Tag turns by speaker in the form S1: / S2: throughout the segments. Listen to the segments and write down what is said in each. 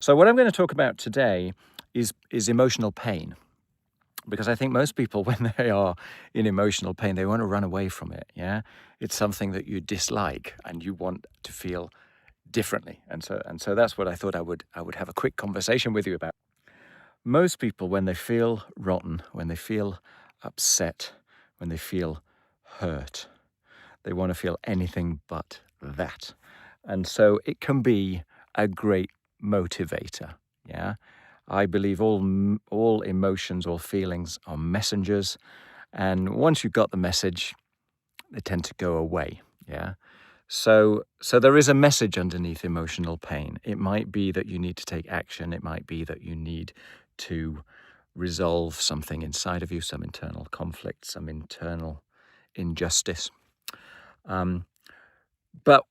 S1: So what I'm going to talk about today is emotional pain, because I think most people, when they are in emotional pain, they want to run away from it. Yeah, it's something that you dislike and you want to feel differently, and so that's what I thought I would have a quick conversation with you about. Most people, when they feel rotten, when they feel upset, when they feel hurt, they want to feel anything but that. And so it can be a great motivator. Yeah. I believe all emotions, all feelings are messengers. And once you've got the message, they tend to go away. Yeah. So there is a message underneath emotional pain. It might be that you need to take action. It might be that you need to resolve something inside of you, some internal conflict, some internal injustice. But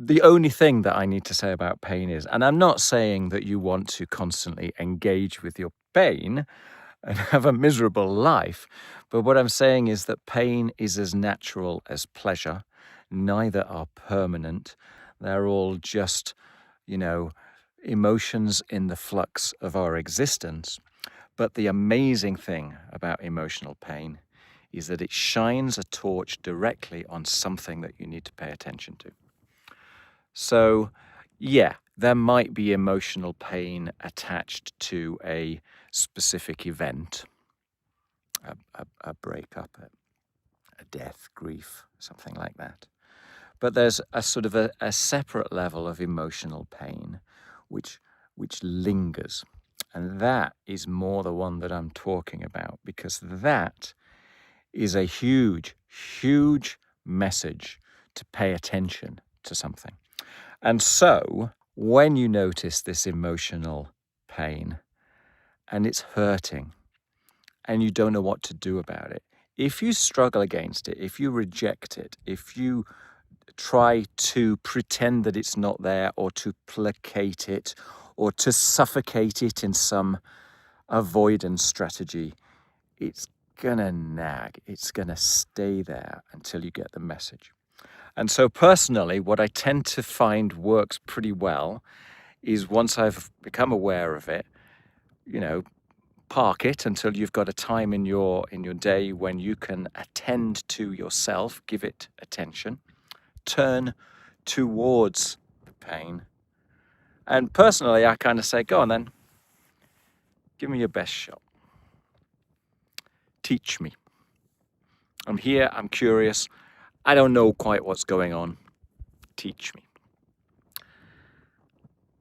S1: the only thing that I need to say about pain is, and I'm not saying that you want to constantly engage with your pain and have a miserable life, but what I'm saying is that pain is as natural as pleasure. Neither are permanent. They're all just, emotions in the flux of our existence. But the amazing thing about emotional pain is that it shines a torch directly on something that you need to pay attention to. So, yeah, there might be emotional pain attached to a specific event, a breakup, a death, grief, something like that. But there's a sort of a separate level of emotional pain which lingers. And that is more the one that I'm talking about, because that is a huge, huge message to pay attention to something. And so when you notice this emotional pain and it's hurting and you don't know what to do about it, if you struggle against it, if you reject it, if you try to pretend that it's not there, or to placate it, or to suffocate it in some avoidance strategy, it's gonna nag. It's gonna stay there until you get the message. And so personally, what I tend to find works pretty well is, once I've become aware of it, park it until you've got a time in your day when you can attend to yourself, give it attention, turn towards the pain. And personally, I kind of say, go on then, give me your best shot. Teach me. I'm here, I'm curious, I don't know quite what's going on. Teach me.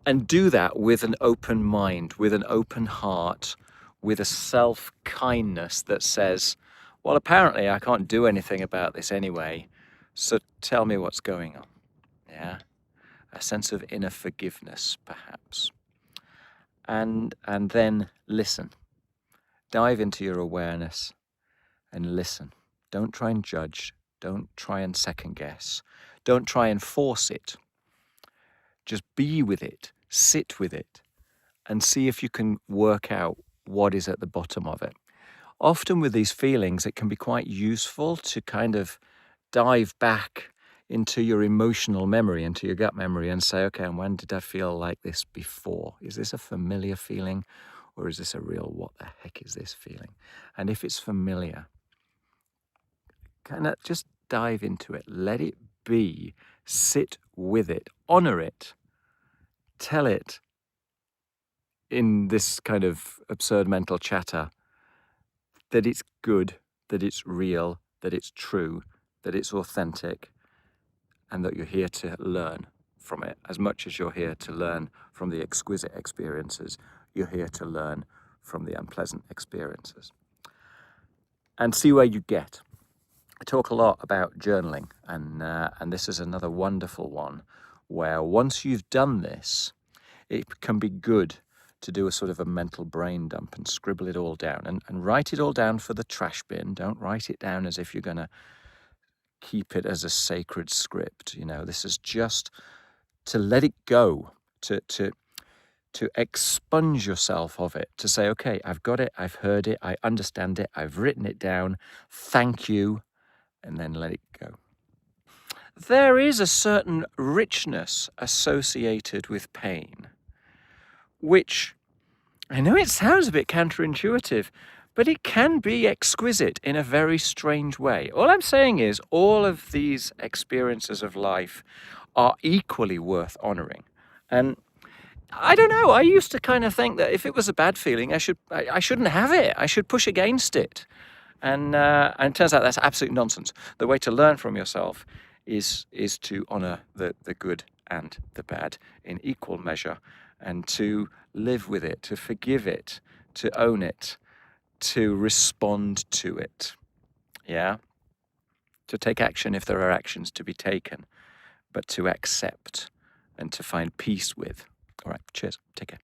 S1: And do that with an open mind, with an open heart, with a self-kindness that says, well, apparently I can't do anything about this anyway, so tell me what's going on. Yeah, a sense of inner forgiveness, perhaps. And then listen. Dive into your awareness and listen. Don't try and judge. Don't try and second guess. Don't try and force it. Just be with it, sit with it, and see if you can work out what is at the bottom of it. Often with these feelings, it can be quite useful to kind of dive back into your emotional memory, into your gut memory, and say, okay, and when did I feel like this before? Is this a familiar feeling, or is this a real, what the heck is this feeling? And if it's familiar, kind of just dive into it, let it be, sit with it, honor it, tell it in this kind of absurd mental chatter that it's good, that it's real, that it's true, that it's authentic, and that you're here to learn from it. As much as you're here to learn from the exquisite experiences, you're here to learn from the unpleasant experiences. And see where you get. I talk a lot about journaling, and this is another wonderful one where once you've done this, it can be good to do a sort of a mental brain dump and scribble it all down and write it all down for the trash bin. Don't write it down as if you're going to keep it as a sacred script. This is just to let it go, to expunge yourself of it, to say, okay, I've got it, I've heard it, I understand it, I've written it down, thank you, and then let it go. There is a certain richness associated with pain, which I know it sounds a bit counterintuitive, but it can be exquisite in a very strange way. All I'm saying is all of these experiences of life are equally worth honoring. And I don't know, I used to kind of think that if it was a bad feeling, I shouldn't have it. I should push against it. And it turns out that's absolute nonsense. The way to learn from yourself is to honor the good and the bad in equal measure, and to live with it, to forgive it, to own it, to respond to it. Yeah? To take action if there are actions to be taken, but to accept and to find peace with. All right, cheers. Take care.